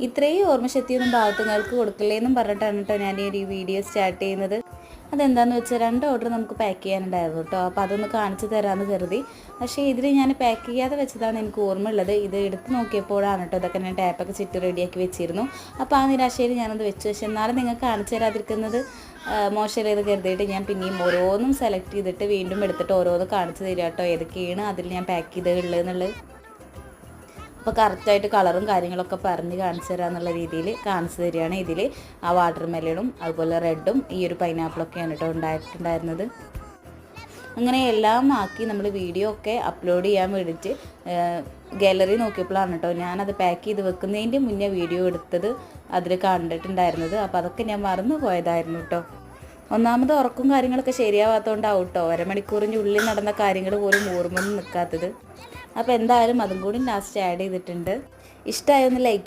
ഇത്രയും ഓർമ്മശക്തിയൊന്നും ഭാഗത്തുങ്ങൾക്ക് കൊടുക്കില്ലേന്നും പറഞ്ഞിട്ടാണ് കേട്ടോ ഞാൻ ഈ ഒരു വീഡിയോ സ്റ്റാർട്ട് ചെയ്യുന്നത്. അതെന്താണെന്ന് വെച്ചാൽ 2 ഓർഡർ നമുക്ക് പാക്ക് ചെയ്യാനുണ്ടായിരുന്നു കേട്ടോ. അപ്പോൾ അതൊന്ന് കാണിച്ചു തരാമെന്ന് കരുതി. പക്ഷേ ഇതിൽ ഞാൻ പാക്ക് ചെയ്യാതെ വെച്ചതാണ് എനിക്ക് ഓർമ്മയുള്ളത്. ഇത് എടുത്ത് നോക്കിയപ്പോഴാണ് കേട്ടോ ഇതൊക്കെ ഞാൻ ടാപ്പൊക്കെ ചുറ്റി റെഡിയാക്കി വെച്ചിരുന്നു. അപ്പോൾ ആ നിരാശയിൽ ഞാനത് വെച്ചു. പക്ഷേ എന്നാലും നിങ്ങൾക്ക് കാണിച്ചു തരാതിരിക്കുന്നത് മോശമല്ലേത് കരുതിയിട്ട് ഞാൻ പിന്നെയും ഓരോന്നും സെലക്ട് ചെയ്തിട്ട് വീണ്ടും എടുത്തിട്ട് ഓരോന്ന് കാണിച്ചു തരിക കേട്ടോ, ഏതൊക്കെയാണ് അതിൽ ഞാൻ പാക്ക് ചെയ്തത് എന്നുള്ളത്. അപ്പോൾ കറക്റ്റായിട്ട് കളറും കാര്യങ്ങളൊക്കെ പറഞ്ഞ് കാണിച്ചു തരാമെന്നുള്ള രീതിയിൽ കാണിച്ചു തരികയാണ്. ഇതിൽ ആ വാട്ടർ മെലണും അതുപോലെ റെഡും ഈ ഒരു പൈനാപ്പിളൊക്കെയാണ് കേട്ടോ ഉണ്ടായിട്ടുണ്ടായിരുന്നത്. അങ്ങനെ എല്ലാം ആക്കി നമ്മൾ വീഡിയോ ഒക്കെ അപ്ലോഡ് ചെയ്യാൻ വേണ്ടിയിട്ട് ഗാലറി നോക്കിയപ്പോഴാണ് കേട്ടോ ഞാനത് പാക്ക് ചെയ്ത് വെക്കുന്നതിൻ്റെ മുന്നേ വീഡിയോ എടുത്തത് അതിൽ കണ്ടിട്ടുണ്ടായിരുന്നത്. അപ്പോൾ അതൊക്കെ ഞാൻ മറന്നു പോയതായിരുന്നു കേട്ടോ. ഒന്നാമത് ഉറക്കും കാര്യങ്ങളൊക്കെ ശരിയാവാത്തതുകൊണ്ടാവും കേട്ടോ അരമണിക്കൂറിൻ്റെ ഉള്ളിൽ നടന്ന കാര്യങ്ങൾ പോലും ഓർമ്മയൊന്നും നിൽക്കാത്തത്. അപ്പോൾ എന്തായാലും അതും കൂടി ലാസ്റ്റ് ആഡ് ചെയ്തിട്ടുണ്ട്. ഇഷ്ടമായൊന്ന് ലൈക്ക്